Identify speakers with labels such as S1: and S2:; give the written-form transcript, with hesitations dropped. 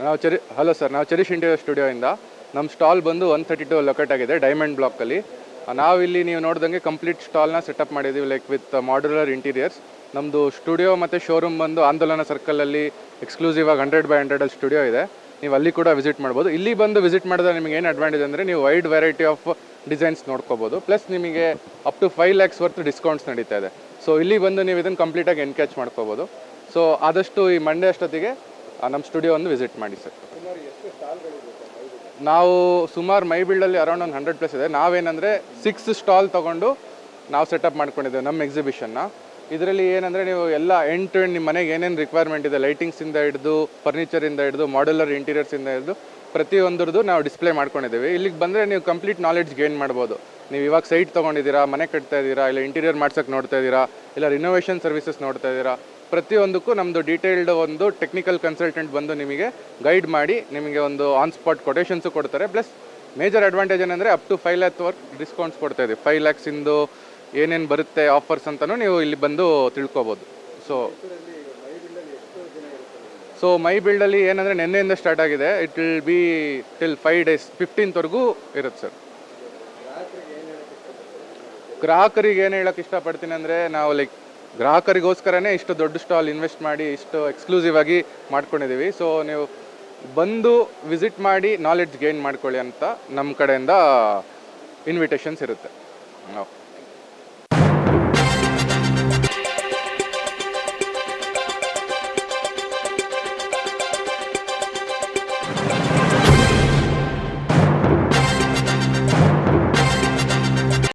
S1: Hello sir, ನಾವು cherish interior ಸ್ಟುಡಿಯೋಯಿಂದ ನಮ್ಮ stall ಬಂದು 132 ಲೊಕೇಟ್ ಆಗಿದೆ ಡೈಮಂಡ್ ಬ್ಲಾಕಲ್ಲಿ. ನಾವಿಲ್ಲಿ ನೀವು ನೋಡ್ದಂಗೆ ಕಂಪ್ಲೀಟ್ ಸ್ಟಾಲ್ನ ಸೆಟಪ್ ಮಾಡಿದ್ದೀವಿ ಲೈಕ್ ವಿತ್ ಮಾಡ್ಯುಲರ್ ಇಂಟೀರಿಯರ್ಸ್. ನಮ್ಮದು ಸ್ಟುಡಿಯೋ ಮತ್ತು ಶೋರೂಮ್ ಬಂದು ಆಂದೋಲನ ಸರ್ಕಲಲ್ಲಿ ಎಕ್ಸ್ಕ್ಲೂಸಿವ್ ಆಗಿ 100x100 ಸ್ಟುಡಿಯೋ ಇದೆ. ನೀವು ಅಲ್ಲಿ ಕೂಡ ವಿಸಿಟ್ ಮಾಡ್ಬೋದು. ಇಲ್ಲಿ ಬಂದು ವಿಸಿಟ್ ಮಾಡಿದ್ರೆ ನಿಮಗೆ ಏನು ಅಡ್ವಾಂಟೇಜ್ ಅಂದರೆ ನೀವು ವೈಡ್ ವೆರೈಟಿ ಆಫ್ ಡಿಸೈನ್ಸ್ ನೋಡ್ಕೋಬೋದು. ಪ್ಲಸ್ ನಿಮಗೆ up to 5 lakhs worth discounts ನಡೀತಾ ಇದೆ. ಸೊ ಇಲ್ಲಿ ಬಂದು ನೀವು ಇದನ್ನು ಕಂಪ್ಲೀಟಾಗಿ ಎನ್ಕ್ಯಾಚ್ ಮಾಡ್ಕೋಬೋದು. ಸೊ ಆದಷ್ಟು ಈ ಮಂಡೇ ಅಷ್ಟೊತ್ತಿಗೆ ನಮ್ಮ ಸ್ಟುಡಿಯೋ ಒಂದು ವಿಸಿಟ್ ಮಾಡಿ ಸರ್. ನಾವು ಸುಮಾರು ಮೈ ಬಿಲ್ಡಲ್ಲಿ ಅರೌಂಡ್ ಒಂದು 100+ ಇದೆ. ನಾವೇನಂದರೆ 6 ಸ್ಟಾಲ್ ತೊಗೊಂಡು ನಾವು ಸೆಟಪ್ ಮಾಡ್ಕೊಂಡಿದ್ದೇವೆ ನಮ್ಮ ಎಕ್ಸಿಬಿಷನ್ನ. ಇದರಲ್ಲಿ ಏನಂದರೆ ನೀವು ಎಲ್ಲ ಎಂಡ್ ಟು ಎಂಡ್ ನಿಮ್ಮ ಮನೆಗೆ ಏನೇನು ರಿಕ್ವೈರ್ಮೆಂಟ್ ಇದೆ, ಲೈಟಿಂಗ್ಸಿಂದ ಹಿಡಿದು ಫರ್ನಿಚರಿಂದ ಹಿಡಿದು ಮಾಡ್ಯುಲರ್ ಇಂಟೀರಿಯರ್ಸಿಂದ ಹಿಡಿದು ಪ್ರತಿಯೊಂದರದ್ದು ನಾವು ಡಿಸ್ಪ್ಲೇ ಮಾಡ್ಕೊಂಡಿದ್ದೀವಿ. ಇಲ್ಲಿಗೆ ಬಂದರೆ ನೀವು ಕಂಪ್ಲೀಟ್ ನಾಲೆಡ್ಜ್ ಗೇನ್ ಮಾಡ್ಬೋದು. ನೀವು ಇವಾಗ ಸೈಟ್ ತೊಗೊಂಡಿದ್ದೀರಾ, ಮನೆ ಕಟ್ತಾ ಇದ್ದೀರಾ, ಇಲ್ಲ ಇಂಟೀರಿಯರ್ ಮಾಡ್ಸೋಕ್ಕೆ ನೋಡ್ತಾ ಇದ್ದೀರಾ, ಇಲ್ಲ ರಿನೋವೇಷನ್ ಸರ್ವಿಸಸ್ ನೋಡ್ತಾ ಇದ್ದೀರಾ, ಪ್ರತಿಯೊಂದಕ್ಕೂ ನಮ್ಮದು ಡೀಟೇಲ್ಡ್ ಒಂದು ಟೆಕ್ನಿಕಲ್ ಕನ್ಸಲ್ಟೆಂಟ್ ಬಂದು ನಿಮಗೆ ಗೈಡ್ ಮಾಡಿ ನಿಮಗೆ ಒಂದು ಆನ್ ಸ್ಪಾಟ್ ಕೊಟೇಶನ್ಸು ಕೊಡ್ತಾರೆ. ಪ್ಲಸ್ ಮೇಜರ್ ಅಡ್ವಾಂಟೇಜ್ ಏನಂದರೆ up to 5 lakh work discounts ಕೊಡ್ತಾ ಇದ್ದೀವಿ. 5 lakhs ಏನೇನು ಬರುತ್ತೆ ಆಫರ್ಸ್ ಅಂತಲೂ ನೀವು ಇಲ್ಲಿ ಬಂದು ತಿಳ್ಕೊಬೋದು. ಸೊ ಮೈ ಬಿಲ್ಡಲ್ಲಿ ಏನಂದರೆ ನಿನ್ನೆಯಿಂದ ಸ್ಟಾರ್ಟ್ ಆಗಿದೆ. It will be till 5 days 15th ಇರುತ್ತೆ ಸರ್. ಗ್ರಾಹಕರಿಗೆ ಏನು ಹೇಳೋಕ್ಕೆ ಇಷ್ಟಪಡ್ತೀನಿ ಅಂದರೆ ನಾವು ಲೈಕ್ ಗ್ರಾಹಕರಿಗೋಸ್ಕರನೇ ಇಷ್ಟು ದೊಡ್ಡ ಸ್ಟಾಲ್ ಇನ್ವೆಸ್ಟ್ ಮಾಡಿ ಇಷ್ಟು ಎಕ್ಸ್ಕ್ಲೂಸಿವ್ ಆಗಿ ಮಾಡ್ಕೊಂಡಿದ್ದೀವಿ. ಸೊ ನೀವು ಬಂದು ವಿಸಿಟ್ ಮಾಡಿ ನಾಲೆಡ್ಜ್ ಗೇನ್ ಮಾಡ್ಕೊಳ್ಳಿ ಅಂತ ನಮ್ಮ ಕಡೆಯಿಂದ ಇನ್ವಿಟೇಷನ್ಸ್ ಇರುತ್ತೆ.